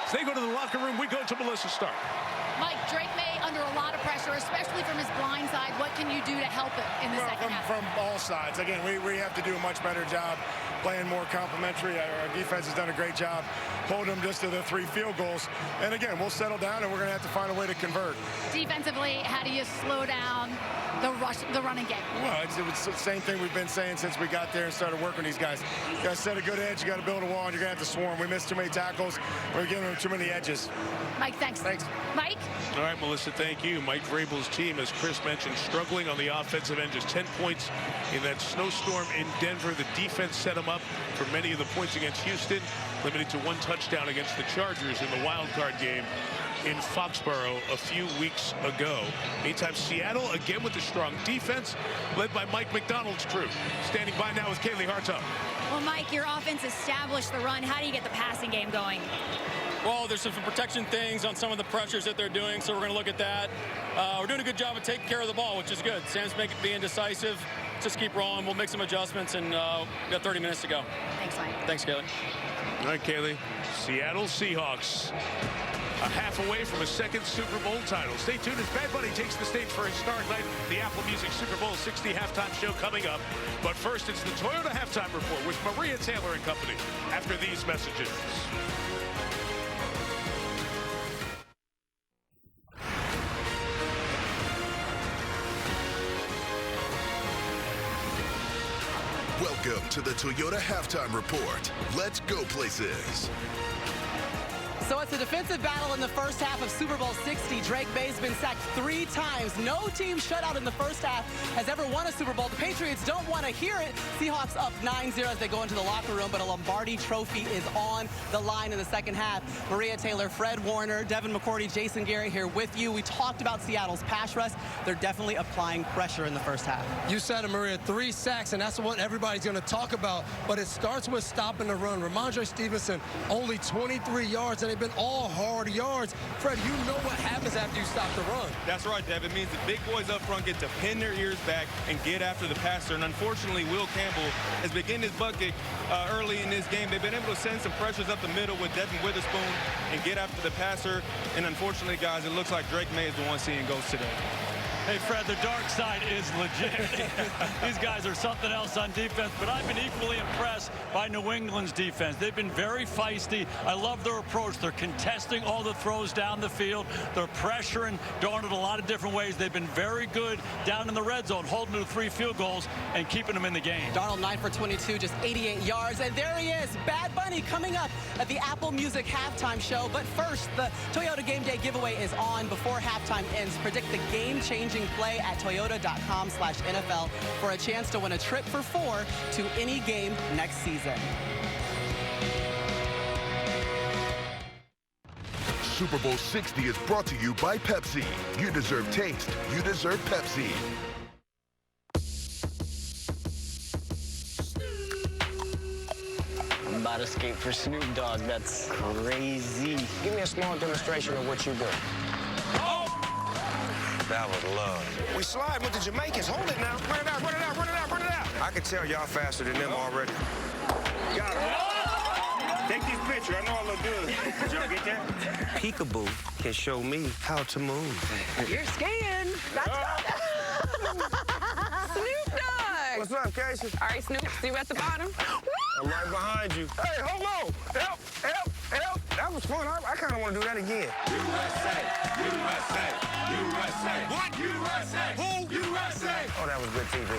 As they go to the locker room, we go to Melissa Stark. Mike, Drake May under a lot of pressure, especially from his blind side. What can you do to help him in the second half? From all sides. Again, we have to do a much better job playing more complimentary. Our defense has done a great job holding them just to the 3 field goals. And again, we'll settle down, and we're going to have to find a way to convert. Defensively, how do you slow down the running game? Well, it's the same thing we've been saying since we got there and started working with these guys. You got to set a good edge. You got to build a wall, and you're going to have to swarm. We missed too many tackles. We're giving them too many edges. Mike, thanks. Thanks. Mike? All right, Melissa, thank you. Mike Vrabel's team, as Chris mentioned, struggling on the offensive end. Just 10 points in that snowstorm in Denver. The defense set them up for many of the points against Houston, limited to 1 touchdown against the Chargers in the wild card game in Foxborough a few weeks ago. Meantime, Seattle, again with a strong defense, led by Mike McDonald's crew. Standing by now with Kaylee Hartung. Well, Mike, your offense established the run. How do you get the passing game going? Well, there's some protection things on some of the pressures that they're doing, so we're going to look at that. We're doing a good job of taking care of the ball, which is good. Sam's being decisive. Just keep rolling. We'll make some adjustments, and we got 30 minutes to go. Thanks, Mike. Thanks, Kaylee. All right, Kaylee. Seattle Seahawks, a half away from a 2nd Super Bowl title. Stay tuned as Bad Bunny takes the stage for his start night, the Apple Music Super Bowl 60 halftime show coming up. But first, it's the Toyota Halftime Report with Maria Taylor and company after these messages. Welcome to the Toyota Halftime Report. Let's go places. So it's a defensive battle in the first half of Super Bowl 60. Drake May's been sacked 3 times. No team shutout in the first half has ever won a Super Bowl. The Patriots don't want to hear it. Seahawks up 9-0 as they go into the locker room, but a Lombardi trophy is on the line in the second half. Maria Taylor, Fred Warner, Devin McCourty, Jason Gary here with you. We talked about Seattle's pass rush. They're definitely applying pressure in the first half. You said it, Maria, 3 sacks, and that's what everybody's going to talk about. But it starts with stopping the run. Ramondre Stevenson, only 23 yards, and they've been all hard yards. Fred, you know what happens after you stop the run. That's right, Dev. It means the big boys up front get to pin their ears back and get after the passer. And unfortunately, Will Campbell has been getting his bucket early in this game. They've been able to send some pressures up the middle with Devin Witherspoon and get after the passer. And unfortunately, guys, it looks like Drake May is the one seeing ghosts today. Hey, Fred, the dark side is legit. These guys are something else on defense, but I've been equally impressed by New England's defense. They've been very feisty. I love their approach. They're contesting all the throws down the field. They're pressuring Darnold a lot of different ways. They've been very good down in the red zone, holding to 3 field goals and keeping them in the game. Darnold 9 for 22, just 88 yards. And there he is, Bad Bunny coming up at the Apple Music halftime show. But first, the Toyota Game Day giveaway is on before halftime ends. Predict the game-changing play at toyota.com/NFL for a chance to win a trip for 4 to any game next season. Super Bowl 60 is brought to you by Pepsi. You deserve taste. You deserve Pepsi. I'm about to skate for Snoop Dogg. That's crazy. Give me a small demonstration of what you do. That was love. We slide with the Jamaicans. Hold it now. Run it out, run it out, run it out, run it out. I can tell y'all faster than them already. Got it. Take this picture. I know I look good. Did y'all get that? Peekaboo can show me how to move. You're skiing. That's Snoop Dogg. What's up, Casey? All right, Snoop, see you at the bottom. I'm right behind you. Hey, hold on. Help, help, help. That was fun. I kind of want to do that again. USA, USA, USA. What? USA. Who? USA. Oh, that was good TV.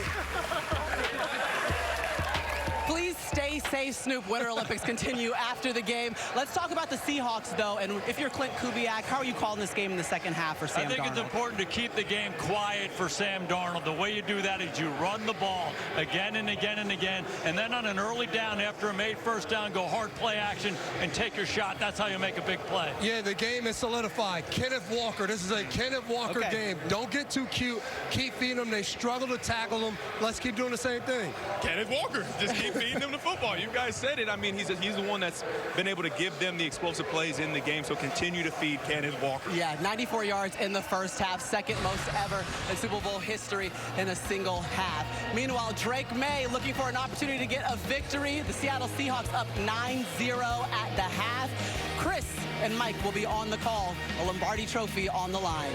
Please stay safe, Snoop. Winter Olympics continue after the game. Let's talk about the Seahawks, though. And if you're Clint Kubiak, how are you calling this game in the second half for Sam Darnold? I think it's important to keep the game quiet for Sam Darnold. The way you do that is you run the ball again and again and again, and then on an early down after a made first down, go hard play action and take your shot. That's how you make a big play. Yeah, the game is solidified. Kenneth Walker, this is a Kenneth Walker game. Don't get too cute. Keep feeding them. They struggle to tackle them. Let's keep doing the same thing. Kenneth Walker, just keep feeding them the football. You guys said it. I mean, he's the one that's been able to give them the explosive plays in the game, so continue to feed Kenneth Walker. Yeah, 94 yards in the first half, second most ever in Super Bowl history in a single half. Meanwhile, Drake May looking for an opportunity to get a victory. The Seattle Seahawks up 9-0 at the half. Chris, and Mike will be on the call. A Lombardi Trophy on the line.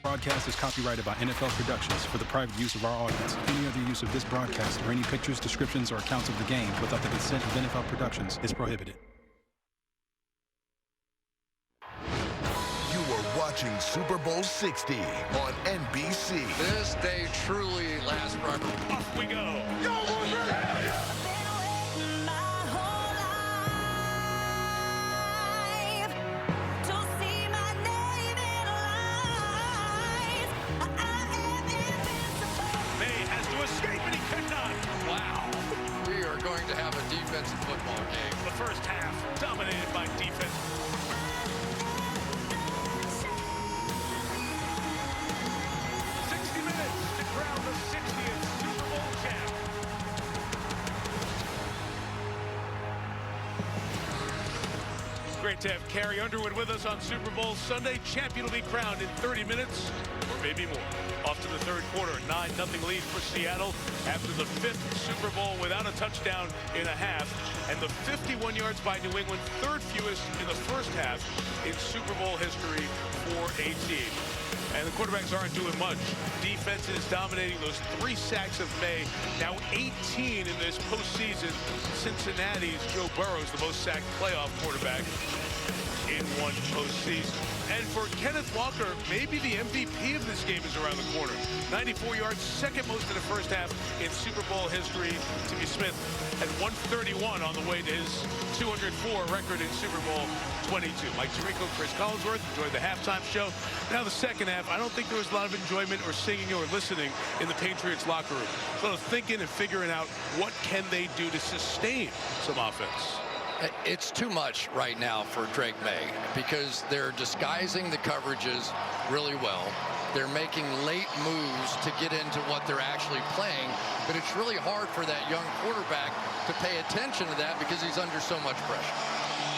Broadcast is copyrighted by NFL Productions for the private use of our audience. Any other use of this broadcast or any pictures, descriptions, or accounts of the game without the consent of NFL Productions is prohibited. You are watching Super Bowl 60 on NBC. This day truly lasts forever. Off we go. Going to have a defensive football game. The first half dominated by defense. Minutes to crown the 60th Super Bowl champ. Great to have Carrie Underwood with us on Super Bowl Sunday. Champion will be crowned in 30 minutes or maybe more. Off to the third quarter, 9-0 lead for Seattle after the 5th Super Bowl without a touchdown in a half, and the 51 yards by New England, third fewest in the first half in Super Bowl history for a team. And the quarterbacks aren't doing much. Defense is dominating. Those 3 sacks of May, now 18 in this postseason. Cincinnati's Joe Burrow is the most sacked playoff quarterback in one postseason. And for Kenneth Walker, maybe the MVP of this game is around the corner. 94 yards, second most in the first half in Super Bowl history. Timmy Smith at 131 on the way to his 204 record in Super Bowl 22. Mike Tirico, Chris Collinsworth enjoyed the halftime show. Now the second half, I don't think there was a lot of enjoyment or singing or listening in the Patriots locker room. A lot of thinking and figuring out what can they do to sustain some offense. It's too much right now for Drake May because they're disguising the coverages really well. They're making late moves to get into what they're actually playing, but it's really hard for that young quarterback to pay attention to that because he's under so much pressure.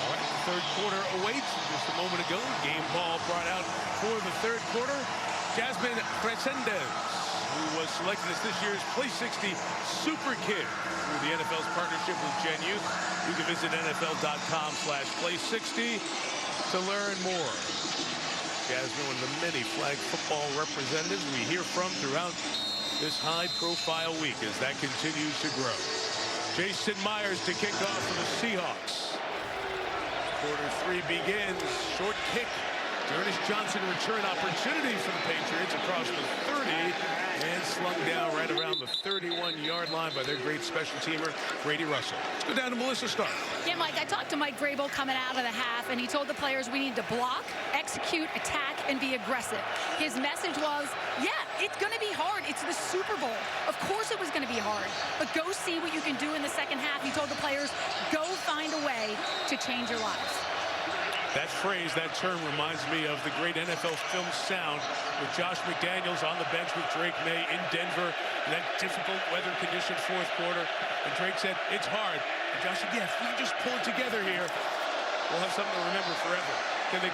All right, the third quarter awaits. Just a moment ago, game ball brought out for the third quarter. Jasmine Crescendes, who was selected as this year's Play 60 Super Kid through the NFL's partnership with Gen Youth. You can visit NFL.com/Play60 to learn more. Jasmine, one of the many flag football representatives we hear from throughout this high-profile week as that continues to grow. Jason Myers to kick off for the Seahawks. Quarter 3 begins. Short kick. Ernest Johnson return opportunity for the Patriots across the 30 and slung down right around the 31-yard line by their great special teamer, Brady Russell. Let's go down to Melissa Stark. Yeah, Mike, I talked to Mike Vrabel coming out of the half, and he told the players we need to block, execute, attack, and be aggressive. His message was, yeah, it's going to be hard. It's the Super Bowl. Of course it was going to be hard, but go see what you can do in the second half. He told the players, go find a way to change your lives. That phrase, that term reminds me of the great NFL film Sound with Josh McDaniels on the bench with Drake May in Denver in that difficult weather condition fourth quarter. And Drake said, it's hard. And Josh said, yeah, if we can just pull it together here, we'll have something to remember forever.